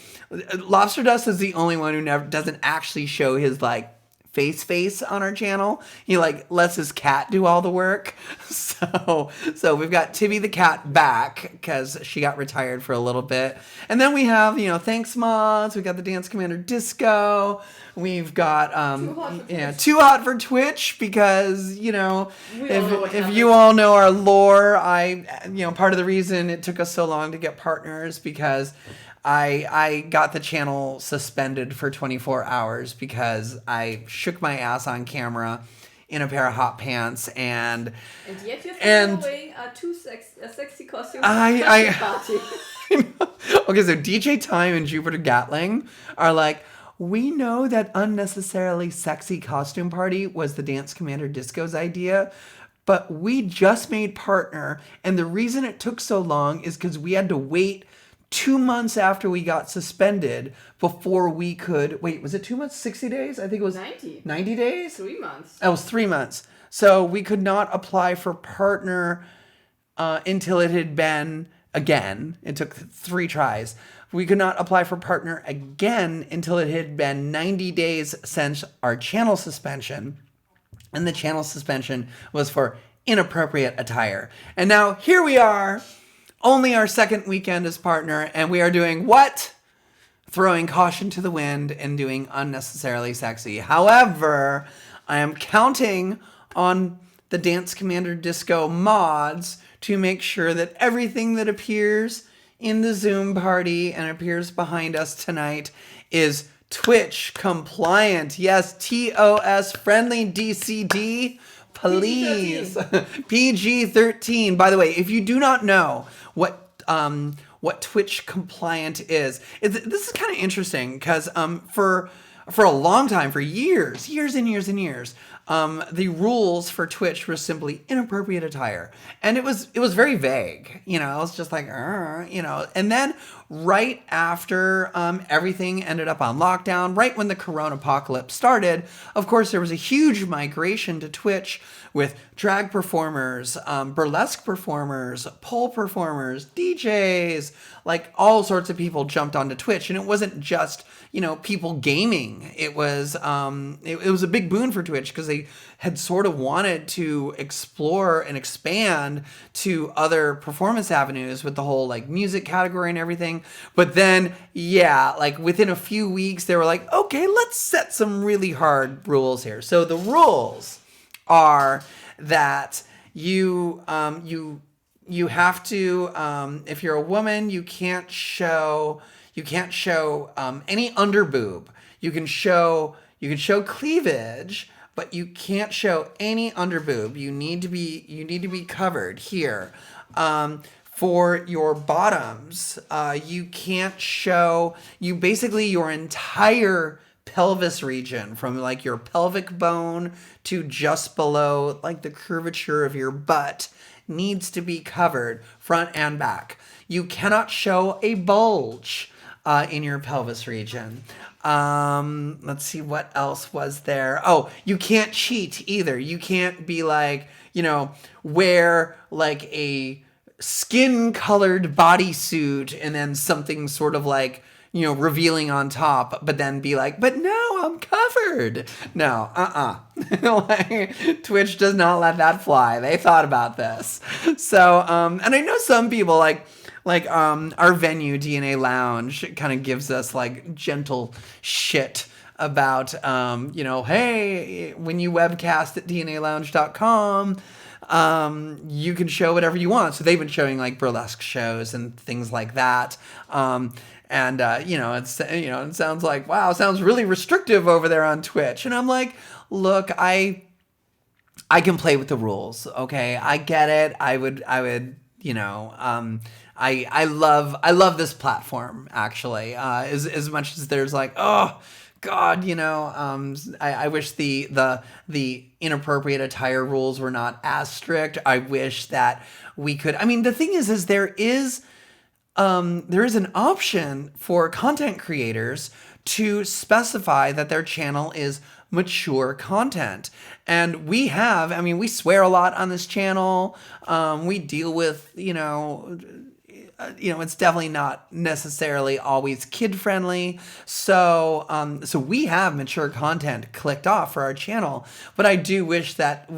Lobster Dust is the only one who doesn't actually show his like face on our channel. He like lets his cat do all the work. So we've got Tibby the cat back because she got retired for a little bit. And then we have, thanks mods. We got the Dance Commander Disco. We've got Too Hot for Twitch because, if you all know our lore, part of the reason it took us so long to get partners because I got the channel suspended for 24 hours because I shook my ass on camera in a pair of hot pants and yet you're wearing a sexy costume party. Okay, so DJ Time and Jupiter Gatling are like, we know that unnecessarily sexy costume party was the Dance Commander Disco's idea, but we just made partner, and the reason it took so long is because we had to wait 2 months after we got suspended before we could... Wait, was it 2 months? 60 days? I think it was... 90. 90 days? 3 months. That was 3 months. So we could not apply for partner until it had been... Again, it took 3 tries. We could not apply for partner again until it had been 90 days since our channel suspension. And the channel suspension was for inappropriate attire. And now here we are... Only our second weekend as partner, and we are doing what? Throwing caution to the wind and doing unnecessarily sexy. However, I am counting on the Dance Commander Disco mods to make sure that everything that appears in the Zoom party and appears behind us tonight is Twitch compliant. Yes, TOS friendly DCD. Please. PG-13. By the way, if you do not know what Twitch compliant is, this is kind of interesting because for a long time, for years and years, the rules for Twitch were simply inappropriate attire, and it was very vague. It was just like, and then right after everything ended up on lockdown, right when the Corona apocalypse started, of course there was a huge migration to Twitch with drag performers, burlesque performers, pole performers, DJs, like all sorts of people jumped onto Twitch, and it wasn't just people gaming. It was it was a big boon for Twitch because they had sort of wanted to explore and expand to other performance avenues with the whole like music category and everything. But then, like within a few weeks, they were like, okay, let's set some really hard rules here. So the rules are that you have to, if you're a woman, you can't show any underboob. You can show cleavage, but you can't show any underboob. You need to be covered here. For your bottoms, you can't show your entire pelvis region from like your pelvic bone to just below like the curvature of your butt needs to be covered front and back. You cannot show a bulge in your pelvis region. Let's see what else was there. Oh, you can't cheat either. You can't be like, wear like a skin colored bodysuit and then something sort of like, revealing on top, but then be like, but no, I'm covered. No, like, Twitch does not let that fly. They thought about this. So, and I know some people like our venue, DNA Lounge, kind of gives us like gentle shit about, hey, when you webcast at dnalounge.com, you can show whatever you want. So they've been showing like burlesque shows and things like that. It sounds like, wow, sounds really restrictive over there on Twitch. And I'm like, look, I can play with the rules. Okay. I get it. I love this platform actually, as much as there's like, oh God, I wish the inappropriate attire rules were not as strict. I wish that we could, the thing is there is an option for content creators to specify that their channel is mature content. And we swear a lot on this channel. We deal with, it's definitely not necessarily always kid friendly. So we have mature content clicked off for our channel, but I do wish that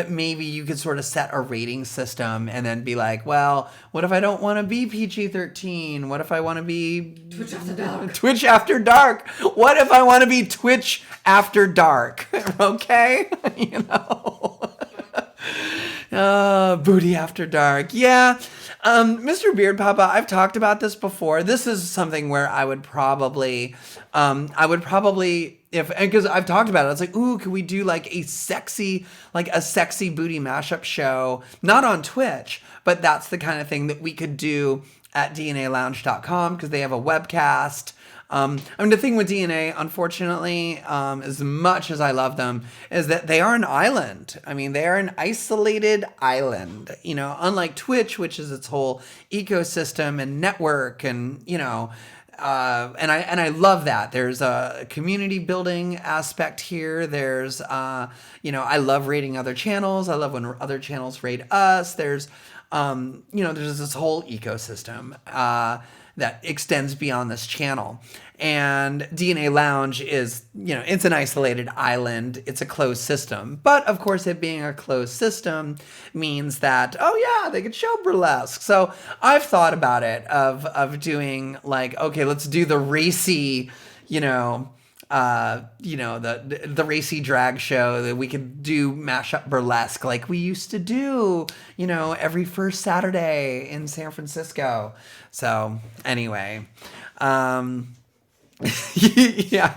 maybe you could sort of set a rating system and then be like, well, what if I don't want to be PG-13? What if I want to be Twitch After Dark? Twitch After Dark? What if I want to be Twitch After Dark? Okay, Booty After Dark. Yeah. Mr. Beard Papa, I've talked about this before. This is something where I would probably, because I've talked about it. It's like, ooh, could we do like a sexy booty mashup show? Not on Twitch, but that's the kind of thing that we could do at DNAlounge.com because they have a webcast. The thing with DNA, unfortunately, as much as I love them, is that they are an island. They are an isolated island, unlike Twitch, which is its whole ecosystem and network and, and I love that. There's a community building aspect here. There's, I love rating other channels. I love when other channels rate us. There's this whole ecosystem, that extends beyond this channel. And DNA Lounge is, it's an isolated island. It's a closed system. But of course, it being a closed system means that, they could show burlesque. So I've thought about it of doing like, okay, let's do the racy, the racy drag show that we could do mashup burlesque like we used to do, every first Saturday in San Francisco. So anyway, yeah,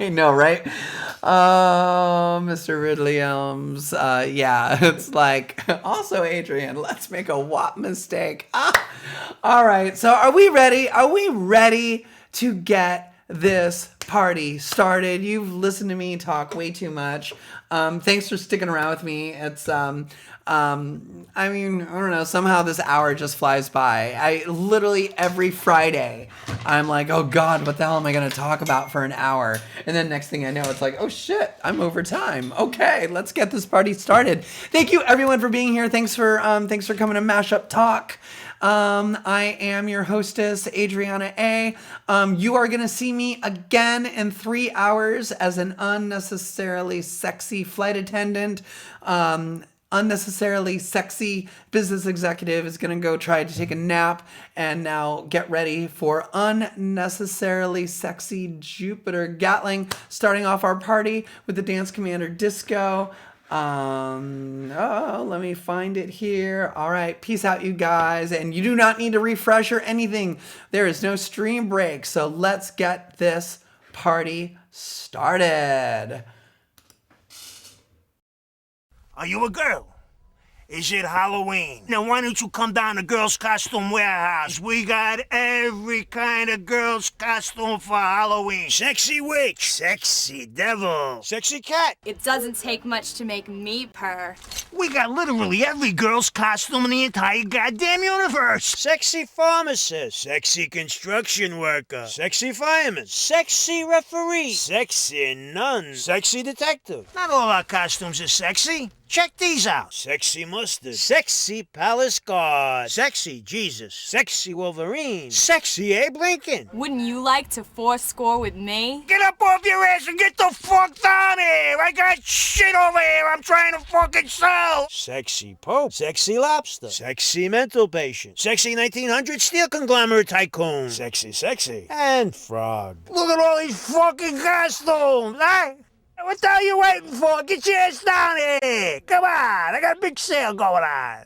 I know, right? Oh, Mr. Ridley Elms. It's like, also Adrian, let's make a WAP mistake. All right. So are we ready? Are we ready to get this party started? You've listened to me talk way too much. Thanks for sticking around with me. It's, I don't know, somehow this hour just flies by. I literally every Friday, I'm like, oh God, what the hell am I going to talk about for an hour? And then next thing I know, it's like, oh shit, I'm over time. Okay, let's get this party started. Thank you everyone for being here. Thanks for coming to Mashup Talk. I am your hostess, Adriana A. You are going to see me again in 3 hours as an unnecessarily sexy flight attendant. Unnecessarily sexy business executive is going to go try to take a nap, and now get ready for unnecessarily sexy Jupiter Gatling, starting off our party with the Dance Commander Disco. Let me find it here. All right. Peace out, you guys. And you do not need to refresh or anything. There is no stream break. So let's get this party started. Are you a girl? Is it Halloween? Now why don't you come down to Girls Costume Warehouse? We got every kind of girl's costume for Halloween. Sexy witch, sexy devil, sexy cat. It doesn't take much to make me purr. We got literally every girl's costume in the entire goddamn universe. Sexy pharmacist, sexy construction worker, sexy fireman, sexy referee, sexy nun, sexy detective. Not all our costumes are sexy. Check these out. Sexy mustard. Sexy palace guard. Sexy Jesus. Sexy Wolverine. Sexy Abe Lincoln. Wouldn't you like to fourscore with me? Get up off your ass and get the fuck down here! I got shit over here I'm trying to fucking sell! Sexy Pope. Sexy Lobster. Sexy mental patient. Sexy 1900 steel conglomerate tycoon. Sexy. And frog. Look at all these fucking costumes, huh? What the hell are you waiting for? Get your ass down here! Come on, I got a big sale going on.